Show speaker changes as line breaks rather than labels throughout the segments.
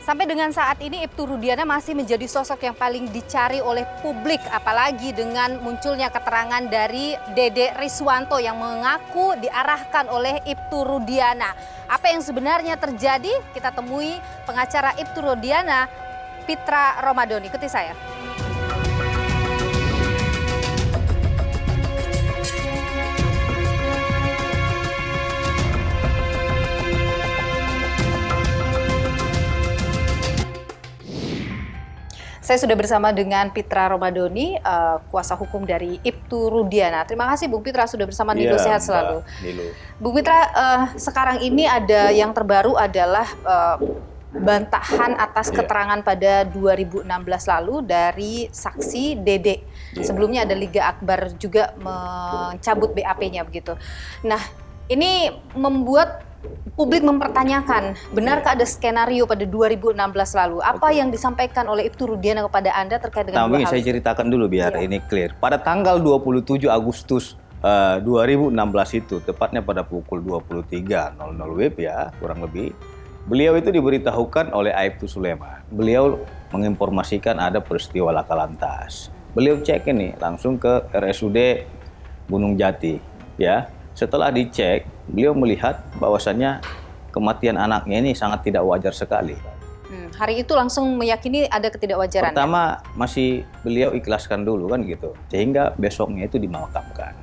Sampai dengan saat ini Ibtu Rudiana masih menjadi sosok yang paling dicari oleh publik, apalagi dengan munculnya keterangan dari Dede Riswanto yang mengaku diarahkan oleh Ibtu Rudiana. Apa yang sebenarnya terjadi? Kita temui pengacara Ibtu Rudiana, Pitra Romadoni. Ikuti saya. Saya sudah bersama dengan Pitra Romadoni, kuasa hukum dari Ibtu Rudiana. Terima kasih Bung Pitra sudah bersama Nilo, sehat selalu.
Nilo.
Bung Pitra, sekarang ini ada yang terbaru adalah bantahan atas keterangan pada 2016 lalu dari saksi Dede. Sebelumnya ada Liga Akbar juga mencabut BAP-nya begitu. Nah, ini membuat publik mempertanyakan, benarkah ada skenario pada 2016 lalu? Apa yang disampaikan oleh Ibtu Rudiana kepada Anda terkait dengan dua hal
saya
itu?
ceritakan dulu biar ini clear. Pada tanggal 27 Agustus 2016 itu, tepatnya pada pukul 23.00 WIB ya, kurang lebih, beliau itu diberitahukan oleh Aibtu Sulaiman. Beliau menginformasikan ada peristiwa laka lantas. Beliau cek ini langsung ke RSUD Gunung Jati, ya. Setelah dicek, beliau melihat bahwasannya kematian anaknya ini sangat tidak wajar sekali.
Hari itu langsung meyakini ada ketidakwajaran.
Pertama masih beliau ikhlaskan dulu kan gitu, sehingga besoknya itu dimakamkan.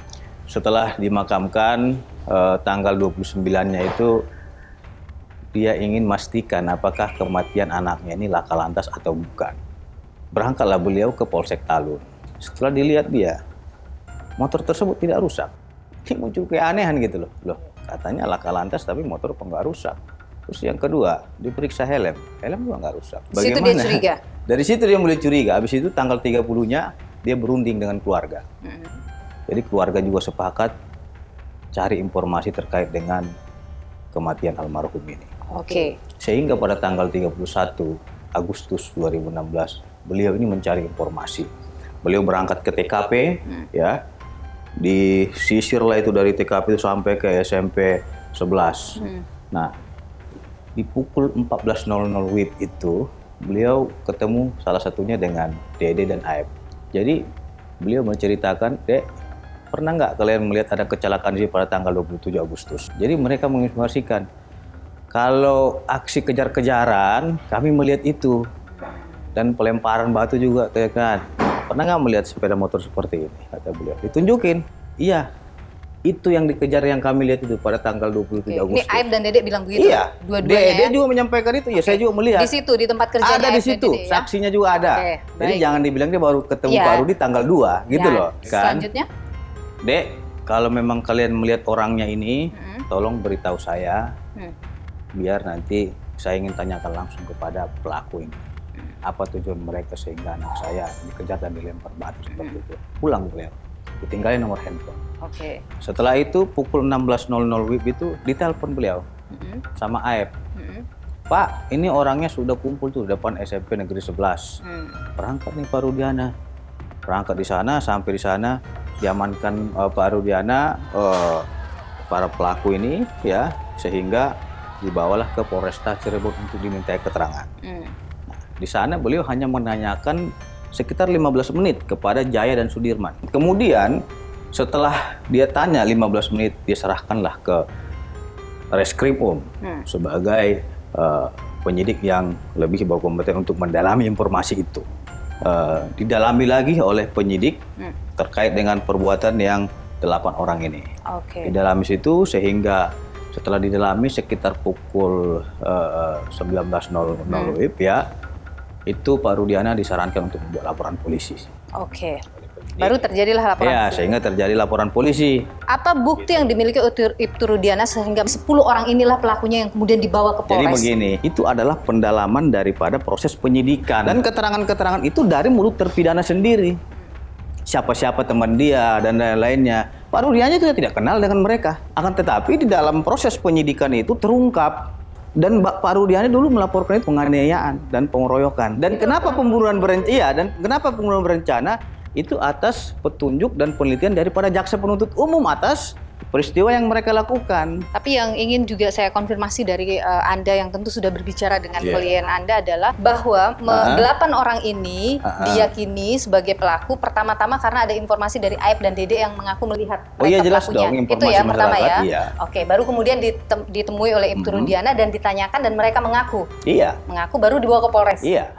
Setelah dimakamkan tanggal 29-nya itu dia ingin memastikan apakah kematian anaknya ini laka lantas atau bukan. Berangkatlah beliau ke Polsek Talun. Setelah dilihat dia, motor tersebut tidak rusak. Ini muncul keanehan gitu loh. Katanya laka lantas tapi motor kok nggak rusak. Terus yang kedua, diperiksa helm juga nggak rusak.
Bagaimana? Situ dia curiga?
Dari situ dia mulai curiga. Habis itu tanggal 30-nya dia berunding dengan keluarga. Jadi keluarga juga sepakat cari informasi terkait dengan kematian almarhum ini.
Oke.
Sehingga pada tanggal 31 Agustus 2016 beliau ini mencari informasi. Beliau berangkat ke TKP, ya. Disisirlah itu dari TKP itu sampai ke SMP 11. Nah, di pukul 14.00 WIB itu beliau ketemu salah satunya dengan Dede dan Aib. Jadi beliau menceritakan, Dek, pernah nggak kalian melihat ada kecelakaan di pada tanggal 27 Agustus? Jadi mereka menginformasikan, kalau aksi kejar-kejaran kami melihat itu dan pelemparan batu juga, kan? Pernah nggak melihat sepeda motor seperti ini? Kata beliau. Ditunjukin. Iya, itu yang dikejar yang kami lihat itu pada tanggal 27 Agustus.
Ini Aib dan Dede bilang begitu?
Iya,
dua-duanya
Dede juga menyampaikan itu. Ya, saya juga melihat.
Di situ, di tempat kerja
ada di situ,
Dede, ya?
saksinya juga ada. Jadi jangan dibilang dia baru ketemu baru di tanggal 2, gitu loh. Kan?
Selanjutnya?
Dek, kalau memang kalian melihat orangnya ini, tolong beritahu saya, biar nanti saya ingin tanyakan langsung kepada pelaku ini. Apa tujuan mereka sehingga anak saya dikejar dan dilempar batu seperti itu. Pulang beliau, ditinggalin nomor handphone.
Oke.
Setelah itu pukul 16.00 WIB itu ditelepon beliau sama Aib. Pak, ini orangnya sudah kumpul tuh depan SMP Negeri 11. Berangkat nih Pak Rudiana. Berangkat di sana, sampai di sana diamankan Pak Rudiana, para pelaku ini ya, sehingga dibawalah ke Polresta Cirebon untuk dimintai keterangan. Di sana beliau hanya menanyakan sekitar 15 menit kepada Jaya dan Sudirman. Kemudian setelah dia tanya 15 menit, dia serahkanlah ke Reskrim sebagai penyidik yang lebih berkompeten untuk mendalami informasi itu. Didalami lagi oleh penyidik terkait dengan perbuatan yang 8 orang ini. Didalami situ sehingga setelah didalami sekitar pukul 19.00 WIB ya, itu Pak Rudiana disarankan untuk membuat laporan polisi.
Oke. Baru terjadilah laporan.
Ya, sehingga terjadi laporan polisi.
Apa bukti yang dimiliki Ibtu Rudiana sehingga 10 orang inilah pelakunya yang kemudian dibawa ke Polres?
Jadi begini, itu adalah pendalaman daripada proses penyidikan. Dan keterangan-keterangan itu dari mulut terpidana sendiri. Siapa-siapa teman dia dan lain-lainnya. Pak Rudiana juga tidak kenal dengan mereka. Akan tetapi di dalam proses penyidikan itu terungkap. Dan Pak Rudiana dulu melaporkan itu penganiayaan dan pengeroyokan. Dan kenapa pembunuhan berencana? Itu atas petunjuk dan penelitian daripada jaksa penuntut umum atas peristiwa yang mereka lakukan.
Tapi yang ingin juga saya konfirmasi dari Anda yang tentu sudah berbicara dengan
Iya.
klien Anda adalah bahwa 8 orang ini diyakini sebagai pelaku pertama-tama karena ada informasi dari Aib dan Dede yang mengaku melihat
Oh iya,
mereka
jelas
pelakunya.
dong,
Itu
informasi
ya pertama ya.
masyarakat, iya.
Oke, baru kemudian ditemui oleh Ibtu Rudiana dan ditanyakan dan mereka mengaku.
Iya,
Baru dibawa ke Polres.
iya.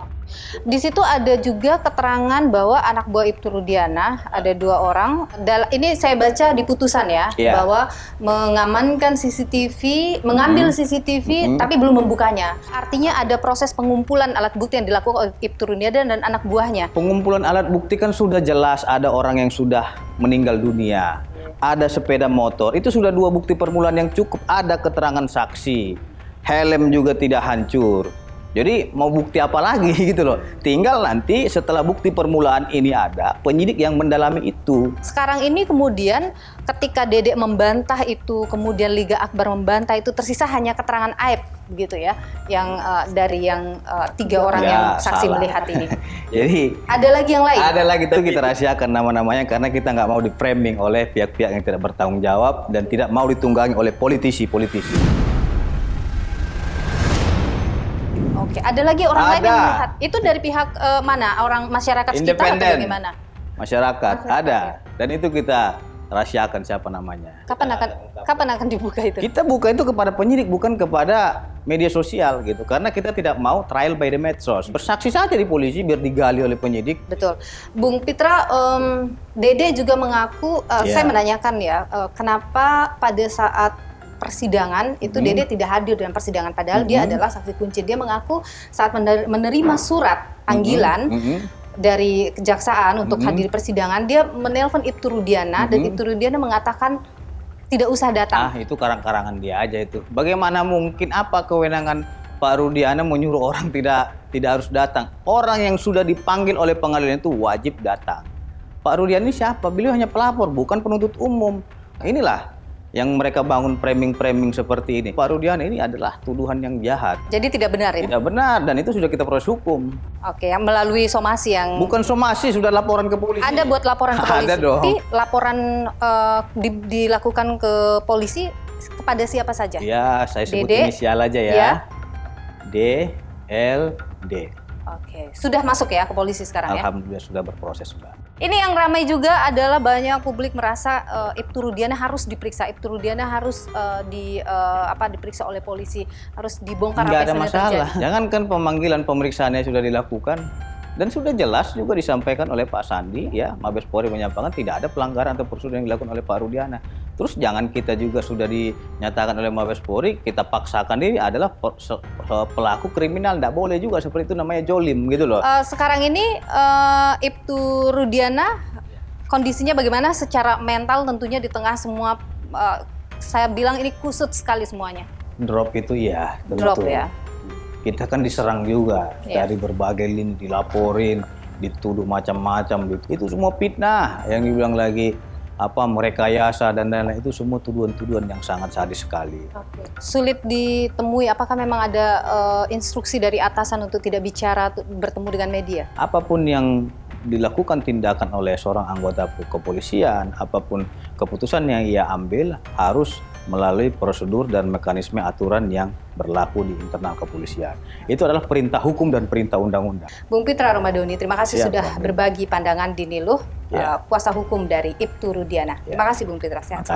Di situ ada juga keterangan bahwa anak buah Ibtu Rudiana ada 2 orang. Ini saya baca di putusan ya,
Iya.
bahwa mengamankan CCTV, mengambil CCTV, tapi belum membukanya. Artinya ada proses pengumpulan alat bukti yang dilakukan oleh Ibtu Rudiana dan anak buahnya.
Pengumpulan alat bukti kan sudah jelas ada orang yang sudah meninggal dunia. Ada sepeda motor, itu sudah 2 bukti permulaan yang cukup. Ada keterangan saksi, helm juga tidak hancur. Jadi mau bukti apa lagi gitu loh. Tinggal nanti setelah bukti permulaan ini ada, penyidik yang mendalami itu.
Sekarang ini kemudian ketika Dedek membantah itu, kemudian Liga Akbar membantah itu, tersisa hanya keterangan Aib gitu ya, yang dari yang 3 orang
Ya,
yang saksi
salah.
melihat ini.
Jadi
Ada lagi yang lain?
ada lagi itu kita rahasiakan nama-namanya karena kita nggak mau di-framing oleh pihak-pihak yang tidak bertanggung jawab dan tidak mau ditunggangi oleh politisi-politisi.
Oke, ada lagi orang lain yang
Ada.
melihat. Itu dari pihak mana? Orang masyarakat sekitar atau
Independen.
bagaimana?
Masyarakat ada dan itu kita rahasiakan siapa namanya.
Kapan akan dibuka itu?
Kita buka itu kepada penyidik bukan kepada media sosial gitu karena kita tidak mau trial by the medsos. Bersaksi saja di polisi biar digali oleh penyidik.
Betul. Bung Pitra, Dede juga mengaku,
Ya.
saya menanyakan ya, kenapa pada saat persidangan itu Dede tidak hadir dalam persidangan padahal dia adalah saksi kunci. Dia mengaku saat menerima surat panggilan dari kejaksaan untuk hadir persidangan, dia menelpon Ibtu Rudiana dan Ibtu Rudiana mengatakan tidak usah datang.
Itu karang-karangan dia aja itu. Bagaimana mungkin apa kewenangan Pak Rudiana menyuruh orang tidak harus datang? Orang yang sudah dipanggil oleh pengadilan itu wajib datang. Pak Rudiana ini siapa? Beliau hanya pelapor, bukan penuntut umum. Nah, inilah yang mereka bangun framing-framing seperti ini. Pak Rudiana ini adalah tuduhan yang jahat.
Jadi tidak benar ini?
Tidak benar dan itu sudah kita proses hukum.
Oke, yang melalui somasi yang...
Bukan somasi, sudah laporan ke polisi.
Anda buat laporan ke polisi,
Ada dong.
tapi laporan dilakukan ke polisi kepada siapa saja?
Ya, saya sebut
Dede?
inisial aja ya.
Ya.
D, L, D.
Oke, sudah masuk ya ke polisi sekarang ya?
Alhamdulillah sudah berproses, Mbak.
Ini yang ramai juga adalah banyak publik merasa Ibtu Rudiana harus diperiksa, Ibtu Rudiana harus diperiksa oleh polisi, harus dibongkar
Nggak
apa
ada
yang sudah
masalah.
terjadi.
Jangankan pemanggilan pemeriksaannya sudah dilakukan dan sudah jelas juga disampaikan oleh Pak Sandi ya, Mabes Polri menyampaikan tidak ada pelanggaran atau prosedur yang dilakukan oleh Pak Rudiana. Terus jangan kita juga sudah dinyatakan oleh Mabes Polri kita paksakan diri adalah pelaku kriminal, tidak boleh juga seperti itu, namanya jolim gitu loh.
Sekarang ini Ibtu Rudiana kondisinya bagaimana secara mental tentunya di tengah semua saya bilang ini kusut sekali semuanya.
Drop itu ya, tentu.
Drop ya.
Kita kan diserang juga
Iya.
dari berbagai lini, dilaporin, dituduh macam-macam gitu. Itu semua fitnah yang dibilang lagi merekayasa dan lain-lain, itu semua tuduhan-tuduhan yang sangat sadis sekali.
Sulit ditemui, apakah memang ada instruksi dari atasan untuk tidak bicara, bertemu dengan media?
Apapun yang dilakukan tindakan oleh seorang anggota kepolisian, apapun keputusan yang ia ambil harus melalui prosedur dan mekanisme aturan yang berlaku di internal kepolisian. Itu adalah perintah hukum dan perintah undang-undang.
Bung Pitra Ramadhani, terima kasih
Ya,
sudah
Mbak.
berbagi pandangan di Niluh,
Ya.
kuasa hukum dari Ibtu Rudiana.
Ya.
Terima kasih Bung Pitra, sehat.